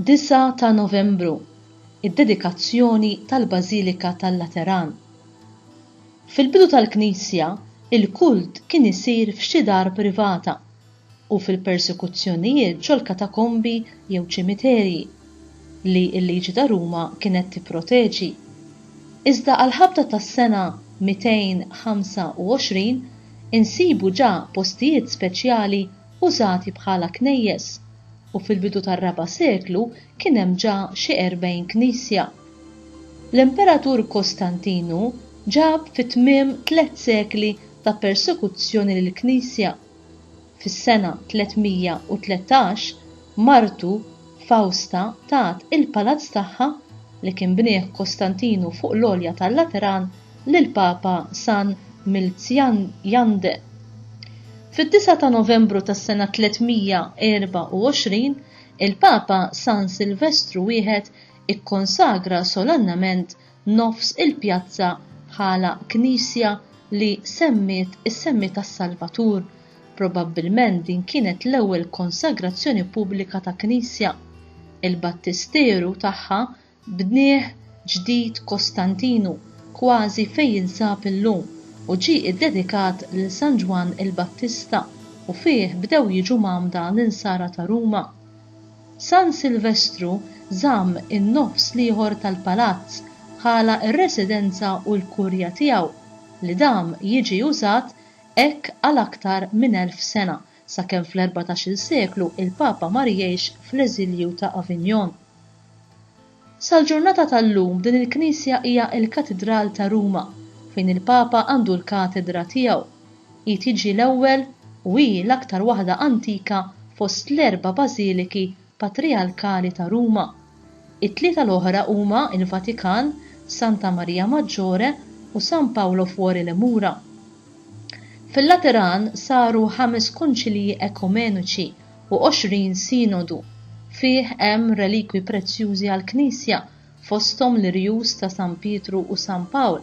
9 ta' Novembru, id-dedikazzjoni tal-Bażilika tal-Lateran. Fil-bidu tal-Knisja, il-kult kien isir f'xi dar privata u fil-persekuzzjonijiet ġol katakombi jew ċimiterji li l-liġi ta' Ruma kienet tipproteġi. Iżda għal-ħabta tas-sena 225 insibu ġa postijiet speċjali użati bħala knejjes u fil-bidu tar-4 seklu kien hemm ġa xi 40 knisja. L-Imperatur Kostantinu ġab fit-tmiem 3 sekli ta' persekuzzjoni lill-Knisja. Fis-sena 313 martu Fawsta tat il-palazz tagħha li kien bnieh Kostantinu fuq l-Olja tal-Lateran lill-Papa San Milzjande. Fid-9 ta' Novembru tas-sena 324 il-Papa San Silvestru wieħed ikkonsagra solennament nofs il-pjazza bħala knisja li semmiet is-semmi tas-Salvatur. Probabbilment din kienet l-ewwel konsagrazzjoni pubblika ta' knisja. Il-battisteru tagħha bnieh ġdid Kostantinu kważi fejn jinsab illum u ġie iddedikat lil San Ġwan il-Battista u fih bdew jiġu magħmda l-insara ta' Ruma. San Silvestru żamm in-nofs l-ieħor tal-palazz bħala r-residenza u l-kurja tiegħu li dam jiġi użat hekk għal aktar minn 1000 sena sakemm fl-14 seklu il-Papa ma rjiex fl-eżilju ta' Avignon. Sal-ġurnata tal-lum din il-Knisja hija l-Katedral ta' Ruma fejn il-Papa għandu l-katedra tiegħu. Hi tiġi l-ewwel u hi l-aktar waħda antika fost l-4 bażiliki patriarkali ta' Ruma. It-tlieta l-oħra huma il-Vatikan, Santa Maria Maggiore u San Paolo Fuori le Mura. Fil-Lateran saru 5 konċilji ekumeniċi u 20 sinodu. Fih hemm relikwi prezzjużi għall-Knisja fosthom l-irjus ta' San Pietru u San Pawl,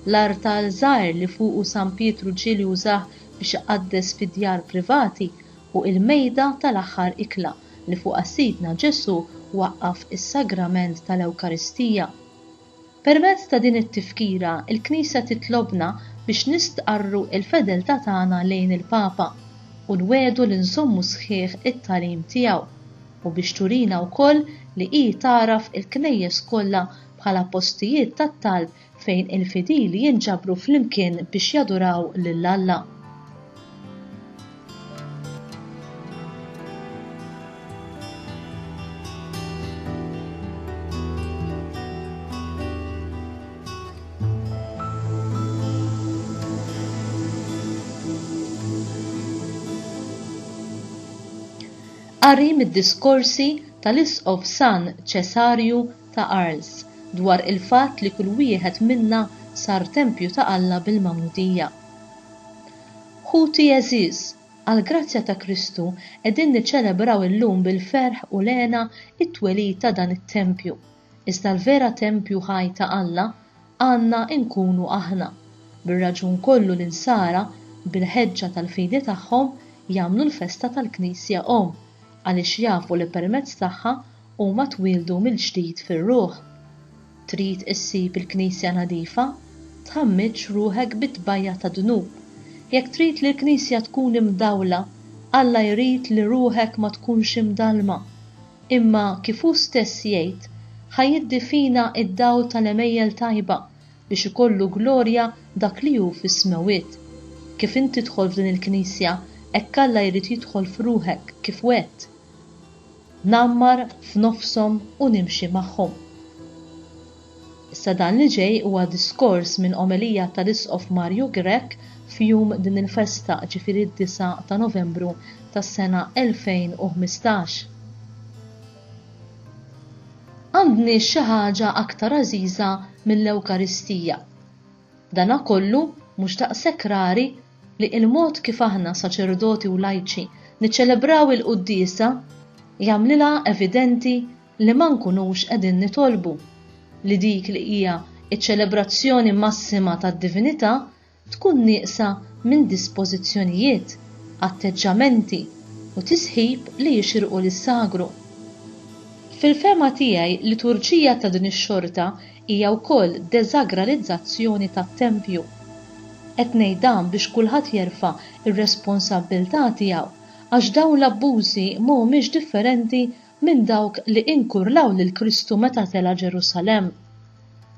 l-artal żgħir li fuqu San Pietru ġieli użah biex iqaddes fid-djar privati u l-mejda tal-aħħar ikla li fuqha Sidna Ġesu waqqaf is-sagrament tal-Ewkaristija. Permezz ta' din it-tifkira il-Knisja titlobna biex nistqarru l-fedeltà tagħna lejn il-Papa u nwedu li nsommu sħiħ it-tagħlim tiegħu u biex turina wkoll li hi taraf il-knejjes kollha bħala postijiet tat-talb fejn il-fidili jinġabru flimkien biex jaduraw lil Alla. Qari mid-diskorsi tal-Isqof San Ċesarju ta' Arles dwar il-fatt li kull wieħed minna sar tempju ta' Alla bil-Magħmudija. Ħuti eżiż, għall-grazzja ta' Kristu qegħdin niċċelebraw illum bil-ferħ u lena it-twelid ta' dan it-tempju. Iżda l-vera tempju ħaj ta' Alla għandna nkunu aħna. Bir-raġun kollu l-insara bil-ħeġġa tal-fidi tagħhom jagħmlu l-festa tal-Knisja għaliex jafu li permezz tagħha huma twildu mill-ġdid fir-ruħ. Trid issib il-Knisja nadifa, tħammitx ruħek bit-tbajja ta' dnub. Jekk trid li l-Knisja tkun imdawla, Alla jrid li ruħek ma tkunx imdalma. Imma kif hu stess jgħid, ħajiddifina id-dawl tal-emejjel tajba biex ikollu glorja dak li hu fis-smawiet. Kif inti tidħol f'din il-Knisja, hekk Alla jrid jidħol f'ruħek kif wett. Nammar f'nofshom u nimxi magħhom. Issa dan li ġej huwa diskors minn omelija tal-Isqof Marju Grek f'jum din il-festa ġifieri d-9 ta' Novembru tas-sena 2015. Għandni xi ħaġa aktar għażiża mill-Ewkaristija. Dana kollu mhux daqshekk rari li il-mod kif aħna saċerdoti u lajċi niċċelebraw il-quddiesa jagħmlilha evidenti li ma nkunux qegħdin nitolbu li dik li hija ċ-ċelebrazzjoni massima tad-divinità tkun nieqsa minn dispożizzjonijiet, atteġġamenti u tisħib li jixirqu lis-sagru. Fil-fema tiegħi liturġija ta' din ix-xorta hija wkoll deżagralizzazzjoni tat-Tempju. Qed ngħid dan biex kulħadd jerfa' ir-responsabbiltà tiegħu għax dawn l-abbużi mhumiex differenti minn dawk li inkurlaw lil Kristu meta tela Ġerusalemm.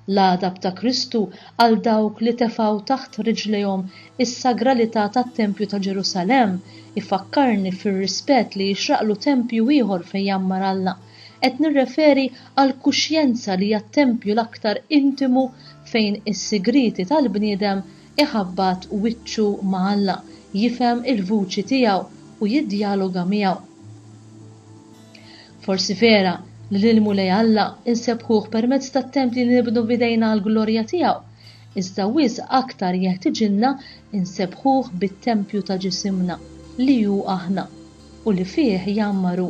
L-għadab ta' Kristu għal dawk li tefgħu taħt riġlejhom is-sagralità tat-Tempju ta' Ġerusalemm ifakkarni fir-rispett li jixraqlu tempju ieħor fejn jammar Alla. Qed nirreferi għal kuxjenza li hija t-tempju l-aktar intimu fejn is-sigriti tal-bniedem iħabbat wiċċu ma' Alla, jifhem il-vuċi tiegħu u jiddjaloga miegħu. Forsi vera li l-ilmu lejn Alla insebħuh permezz tat-templi li nibnu bidejna għall-glorja tiegħu, iżda wisq aktar jeħtieġilna insebħuh bit-tempju ta' ġisimna li hu aħna u li fih jammaru.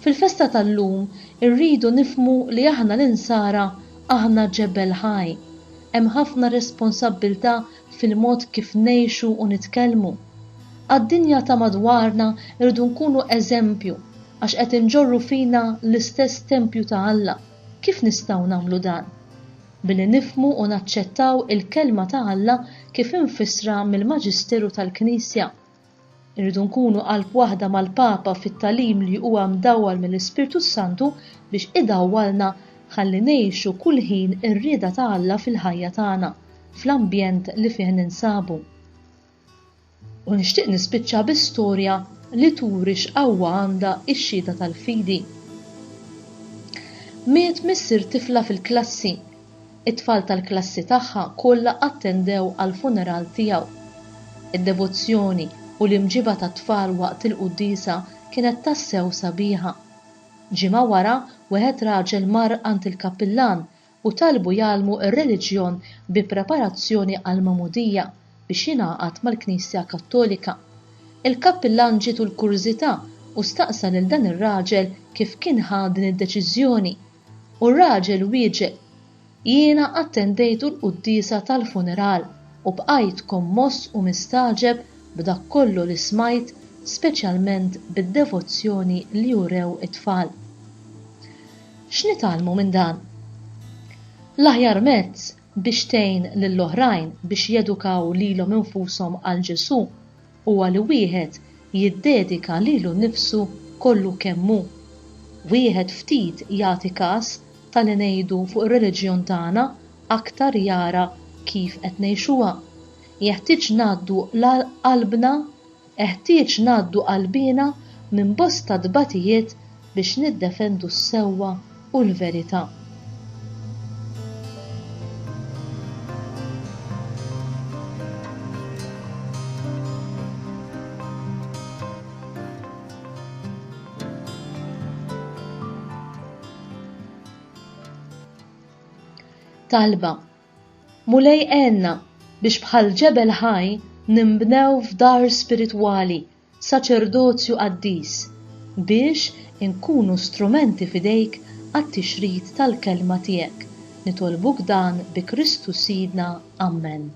Fil-festa tal-lum irridu nifhmu li aħna l-insara aħna ġebel ħaj. Hemm ħafna responsabbiltà fil-mod kif ngħixu u nitkellmu. Għad-dinja ta' madwarna irridu nkunu eżempju għax qed inġorru fina l-istess tempju ta' Alla. Kif nistgħu nagħmlu dan? Billi nifhmu u naċċettaw il-kelma ta' Alla kif infissra mill-Maġisteru tal-Knisja. Irridu nkunu qalb waħda mal-Papa fit-tagħlim li huwa mdawwal mill-Ispirtu Santu biex idawwalna ħalli ngħixu kull ħin ir-rieda ta' Alla fil-ħajja tagħna, fl-ambjent li fih ninsabu. U nixtieq nispiċċa bi storja li turi x'qawwa għandha x-xhieda tal-fidi. Miet missier tifla fil-klassi. It-tfal tal-klassi tagħha kollha attendew għall-funeral tiegħu. Id-devozzjoni u l-imġiba ta' tfal waqt il-qudiesa kienet tassew sabiħa. Ġimgħa wara wieħed raġel mar għand il-kappillan u talbu jgħallmu r-reliġjon bi preparazzjoni għal mamudija biex jingħaqad mal-Knisja Kattolika. Il-kappillan ġietu l-kurżità u staqsa lil dan ir-raġel kif kien ħa din id-deċiżjoni. U r-raġel wieġeb: jiena attendejtu l-qudiesa tal-funeral u bqajt kommoss u mistaġeb b'dak kollu li smajt, speċjalment bid-devozzjoni li jurew it-tfal. X'nitgħallmu minn dan? L-aħjar mezz biex tgħin lill-oħrajn biex jedukaw lilhom infushom għal Ġesu huwa li wieħed jiddedika lilu nnifsu kollu kemm hu. Wieħed ftit jagħti każ tal-li ngħidu fuq ir-reliġjon tagħna aktar jara kif qed ngħixuha. Jeħtieġ ngħaddu qalbina minn bosta dbatijiet biex niddefendu s-sewwa u l-verità. Talba. Mulej għenna biex bħal ġebel ħaj nimbnew f'dar spiritwali, saċerdozju qaddis, biex inkunu strumenti fidejk għat-tixrid tal-kelma tiegħek. Nitolbuk dan bi Kristu Sidna. Amen.